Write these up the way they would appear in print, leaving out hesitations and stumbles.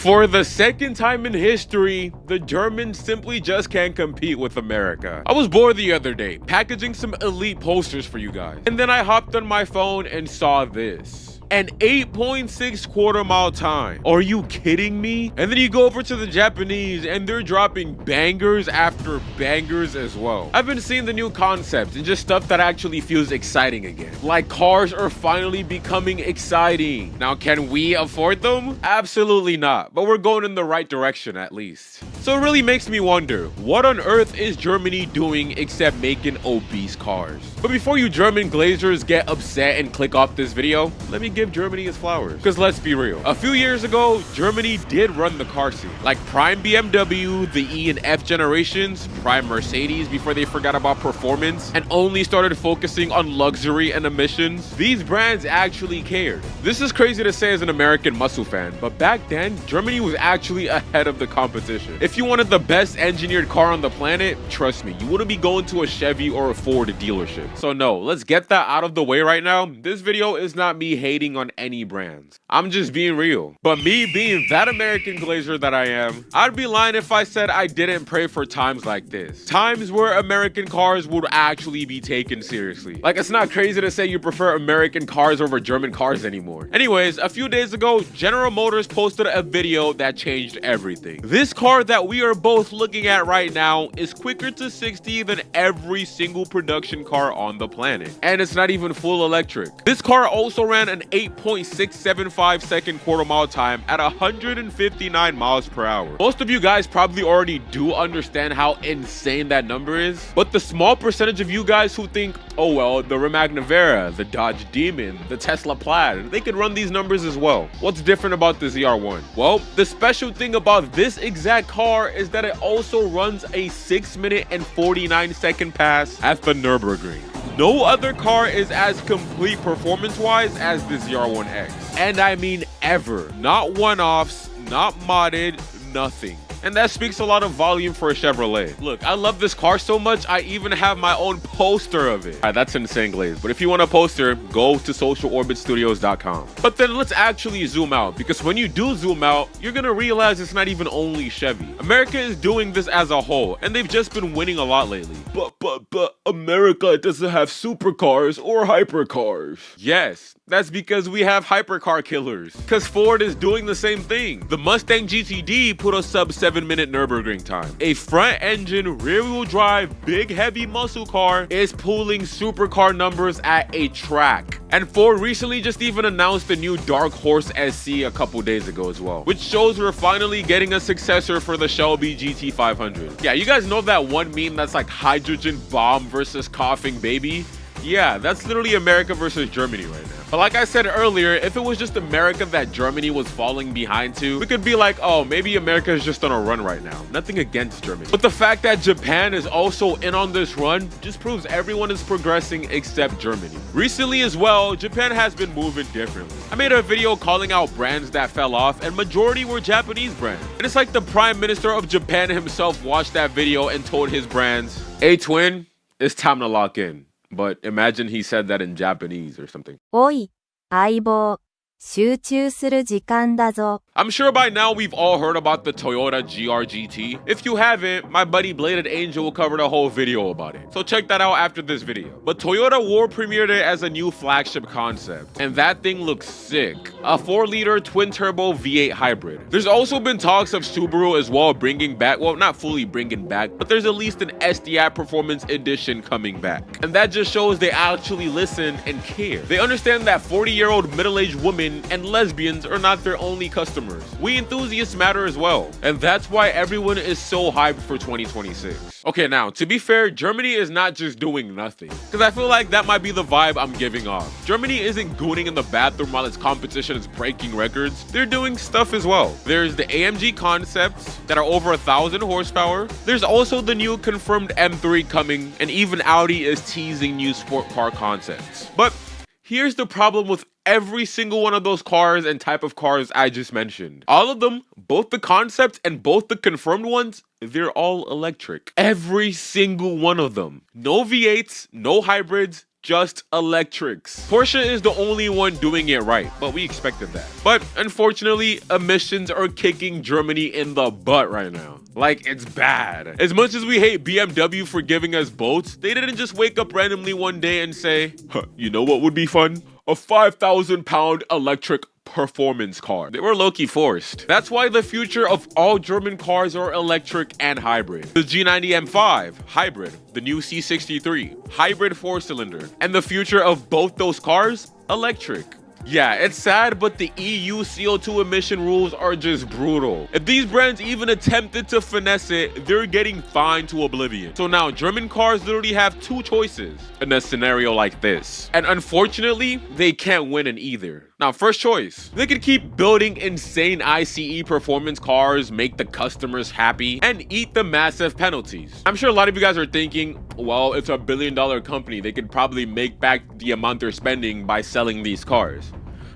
For the second time in history, the Germans simply just can't compete with America. I was bored the other day, packaging some elite posters for you guys. And then I hopped on my phone and saw this. An 8.6 quarter mile time. Are you kidding me? And then you go over to the Japanese and they're dropping bangers after bangers as well. I've been seeing the new concepts and just stuff that actually feels exciting again. Like cars are finally becoming exciting. Now, can we afford them? Absolutely not, but we're going in the right direction at least. So it really makes me wonder, what on earth is Germany doing except making obese cars? But before you German glazers get upset and click off this video, let me give Germany its flowers. Because let's be real, a few years ago, Germany did run the car scene. Like prime BMW, the E and F generations, prime Mercedes before they forgot about performance and only started focusing on luxury and emissions. These brands actually cared. This is crazy to say as an American muscle fan, but back then, Germany was actually ahead of the competition. If you wanted the best engineered car on the planet, trust me, you wouldn't be going to a Chevy or a Ford dealership. So no, let's get that out of the way right now. This video is not me hating on any brands. I'm just being real. But me being that American glazer that I am, I'd be lying if I said I didn't pray for times like this. Times where American cars would actually be taken seriously. Like, it's not crazy to say you prefer American cars over German cars anymore. Anyways, a few days ago, General Motors posted a video that changed everything. This car that we are both looking at right now is quicker to 60 than every single production car on the planet. And it's not even full electric. This car also ran an 8.675 second quarter mile time at 159 miles per hour. Most of you guys probably already do understand how insane that number is, but the small percentage of you guys who think, oh well, the Rimac Navara, the Dodge Demon, the Tesla Plaid, they could run these numbers as well. What's different about the ZR1? Well, the special thing about this exact car is that it also runs a 6-minute and 49-second pass at the Nürburgring. No other car is as complete performance-wise as the ZR1X. And I mean ever. Not one-offs, not modded, nothing. And that speaks a lot of volume for a Chevrolet. Look, I love this car so much, I even have my own poster of it. Alright, that's insane glaze. But if you want a poster, go to socialorbitstudios.com. But then let's actually zoom out, because when you do zoom out, you're gonna realize it's not even only Chevy. America is doing this as a whole, and they've just been winning a lot lately. But America doesn't have supercars or hypercars. Yes, that's because we have hypercar killers. Because Ford is doing the same thing. The Mustang GTD put a sub 7-minute Nürburgring time. A front engine, rear wheel drive, big heavy muscle car is pulling supercar numbers at a track. And Ford recently just even announced the new Dark Horse SC a couple days ago as well, which shows we're finally getting a successor for the Shelby GT500. Yeah, you guys know that one meme that's like hydrogen bomb versus coughing baby? Yeah, that's literally America versus Germany right now. But like I said earlier, if it was just America that Germany was falling behind to, we could be like, oh, maybe America is just on a run right now. Nothing against Germany. But the fact that Japan is also in on this run just proves everyone is progressing except Germany. Recently as well, Japan has been moving differently. I made a video calling out brands that fell off, and majority were Japanese brands. And it's like the Prime Minister of Japan himself watched that video and told his brands, hey twin, it's time to lock in. But imagine he said that in Japanese or something. おい、相棒、集中する時間だぞ。 I'm sure by now we've all heard about the Toyota GR-GT. If you haven't, my buddy Bladed Angel covered a whole video about it. So check that out after this video. But Toyota world premiered it as a new flagship concept. And that thing looks sick. A 4-liter twin-turbo V8 hybrid. There's also been talks of Subaru as well bringing back, well, not fully bringing back, but there's at least an SDI Performance Edition coming back. And that just shows they actually listen and care. They understand that 40-year-old middle-aged women and lesbians are not their only customers. We enthusiasts matter as well. And that's why everyone is so hyped for 2026. Okay, now, to be fair, Germany is not just doing nothing. Because I feel like that might be the vibe I'm giving off. Germany isn't gooning in the bathroom while its competition is breaking records. They're doing stuff as well. There's the AMG concepts that are over 1,000 horsepower. There's also the new confirmed M3 coming, and even Audi is teasing new sport car concepts. But here's the problem with every single one of those cars and type of cars I just mentioned. All of them, both the concepts and both the confirmed ones, they're all electric. Every single one of them. No V8s, no hybrids, just electrics. Porsche is the only one doing it right, but we expected that. But unfortunately, emissions are kicking Germany in the butt right now. Like, it's bad. As much as we hate BMW for giving us boats, they didn't just wake up randomly one day and say, you know what would be fun? A 5,000-pound electric performance car. They were low-key forced. That's why the future of all German cars are electric and hybrid. The G90 M5, hybrid. The new C63, hybrid 4-cylinder. And the future of both those cars, electric. Yeah, it's sad, but the EU CO2 emission rules are just brutal. If these brands even attempted to finesse it, they're getting fined to oblivion. So now German cars literally have two choices in a scenario like this. And unfortunately, they can't win in either. Now, first choice, they could keep building insane ICE performance cars, make the customers happy, and eat the massive penalties. I'm sure a lot of you guys are thinking, well, it's a billion-dollar company. They could probably make back the amount they're spending by selling these cars.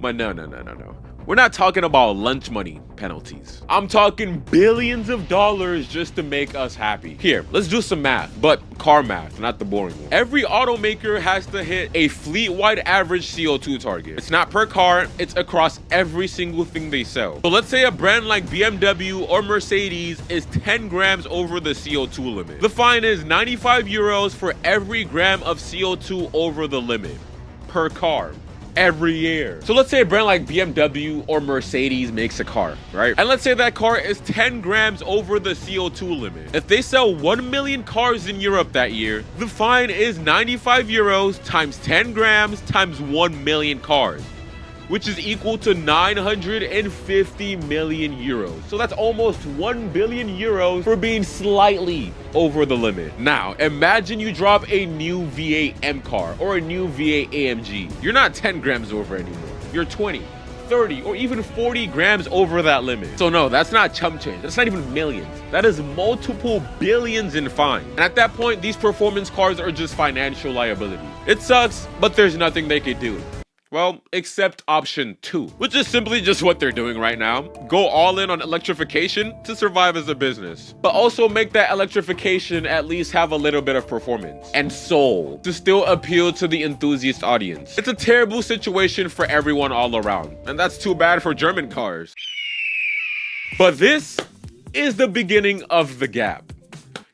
But no. We're not talking about lunch money penalties. I'm talking billions of dollars just to make us happy. Here, let's do some math, but car math, not the boring one. Every automaker has to hit a fleet-wide average CO2 target. It's not per car, it's across every single thing they sell. So let's say a brand like BMW or Mercedes is 10 grams over the CO2 limit. The fine is 95 euros for every gram of CO2 over the limit per car. Every year. So let's say a brand like BMW or Mercedes makes a car, right? And let's say that car is 10 grams over the CO2 limit. If they sell 1 million cars in Europe that year, the fine is 95 euros times 10 grams times 1 million cars, which is equal to 950 million euros. So that's almost 1 billion euros for being slightly over the limit. Now, imagine you drop a new V8 M car or a new V8 AMG. You're not 10 grams over anymore. You're 20, 30, or even 40 grams over that limit. So no, that's not chump change. That's not even millions. That is multiple billions in fines. And at that point, these performance cars are just financial liability. It sucks, but there's nothing they could do. Well, except option 2, which is simply just what they're doing right now. Go all in on electrification to survive as a business, but also make that electrification at least have a little bit of performance and soul to still appeal to the enthusiast audience. It's a terrible situation for everyone all around, and that's too bad for German cars. But this is the beginning of the gap.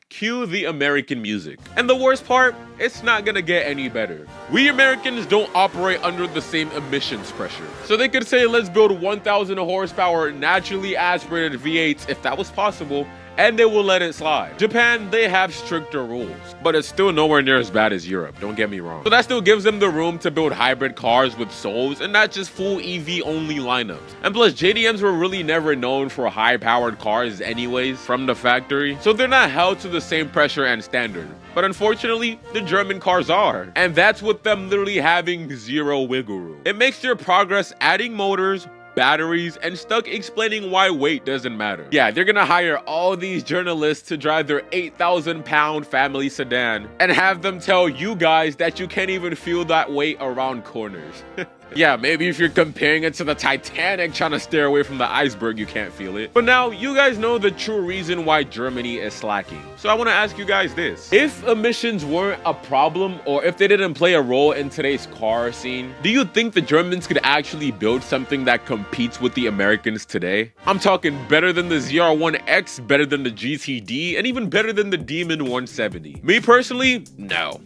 Cue the American music. And the worst part, it's not gonna get any better. We Americans don't operate under the same emissions pressure. So they could say, let's build 1,000 horsepower naturally aspirated V8s if that was possible, and they will let it slide. Japan, they have stricter rules, but it's still nowhere near as bad as Europe, don't get me wrong. So that still gives them the room to build hybrid cars with souls and not just full EV only lineups. And plus, JDMs were really never known for high powered cars anyways from the factory, so they're not held to the same pressure and standard. But unfortunately, the German cars are. And that's with them literally having zero wiggle room. It makes their progress adding motors, batteries, and stuck explaining why weight doesn't matter. Yeah, they're gonna hire all these journalists to drive their 8,000-pound family sedan and have them tell you guys that you can't even feel that weight around corners. Yeah, maybe if you're comparing it to the Titanic trying to steer away from the iceberg, you can't feel it. But now, you guys know the true reason why Germany is slacking. So I want to ask you guys this. If emissions weren't a problem, or if they didn't play a role in today's car scene, do you think the Germans could actually build something that competes with the Americans today? I'm talking better than the ZR1X, better than the GTD, and even better than the Demon 170. Me personally, no.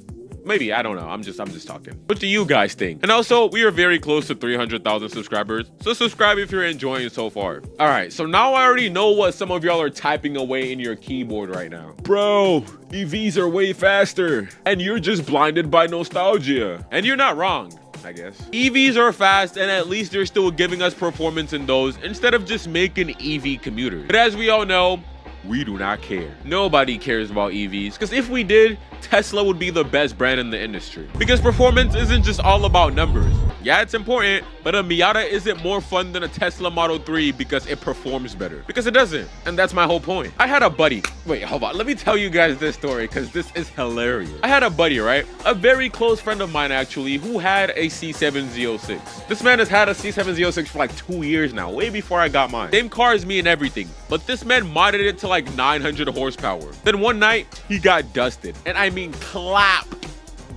Maybe, I don't know. I'm just talking. What do you guys think? And also, we are very close to 300,000 subscribers, so subscribe if you're enjoying so far. All right, so now I already know what some of y'all are typing away in your keyboard right now. Bro, EVs are way faster, and you're just blinded by nostalgia. And you're not wrong, I guess. EVs are fast, and at least they're still giving us performance in those instead of just making EV commuters. But as we all know, we do not care. Nobody cares about EVs, because if we did, Tesla would be the best brand in the industry. Because performance isn't just all about numbers. Yeah, it's important, but a Miata isn't more fun than a Tesla Model 3 because it performs better. Because it doesn't, and that's my whole point. I had a buddy. Wait, hold on. Let me tell you guys this story because this is hilarious. I had a buddy, right? A very close friend of mine, actually, who had a C7 Z06. This man has had a C7 Z06 for like 2 years now, way before I got mine. Same car as me and everything, but this man modded it to like 900 horsepower. Then one night, he got dusted, and I mean clapped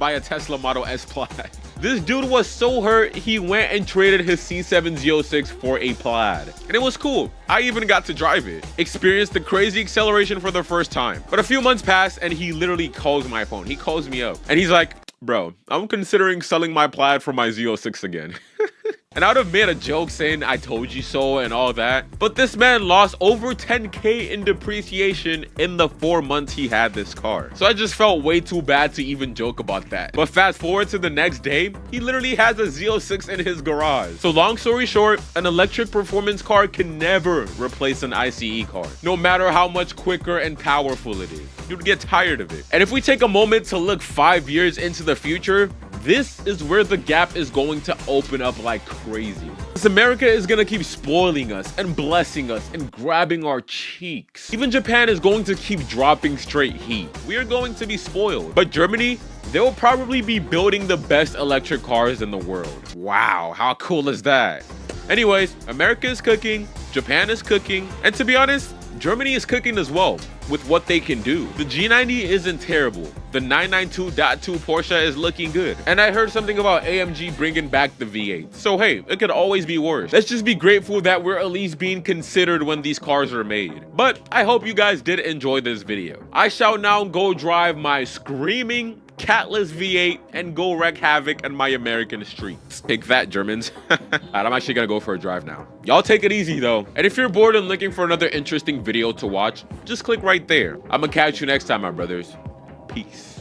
buy a Tesla Model S Plaid. This dude was so hurt, he went and traded his C7 Z06 for a Plaid. And it was cool. I even got to drive it. Experienced the crazy acceleration for the first time. But a few months passed and he literally calls my phone. He calls me up and he's like, bro, I'm considering selling my Plaid for my Z06 again. And I would have made a joke saying I told you so and all that, but this man lost over 10K in depreciation in the 4 months he had this car. So I just felt way too bad to even joke about that. But fast forward to the next day, he literally has a Z06 in his garage. So long story short, an electric performance car can never replace an ICE car, no matter how much quicker and powerful it is. You'd get tired of it. And if we take a moment to look 5 years into the future, this is where the gap is going to open up like crazy. Because America is going to keep spoiling us and blessing us and grabbing our cheeks. Even Japan is going to keep dropping straight heat. We are going to be spoiled. But Germany, they'll probably be building the best electric cars in the world. Wow, how cool is that? Anyways, America is cooking, Japan is cooking, and to be honest, Germany is cooking as well with what they can do. The G90 isn't terrible. The 992.2 Porsche is looking good. And I heard something about AMG bringing back the V8. So hey, it could always be worse. Let's just be grateful that we're at least being considered when these cars are made. But I hope you guys did enjoy this video. I shall now go drive my screaming catless V8 and go wreak havoc on my American streets. Take that, Germans. Alright, I'm actually gonna go for a drive now. Y'all take it easy though. And if you're bored and looking for another interesting video to watch, just click right there. I'm gonna catch you next time, my brothers. Peace.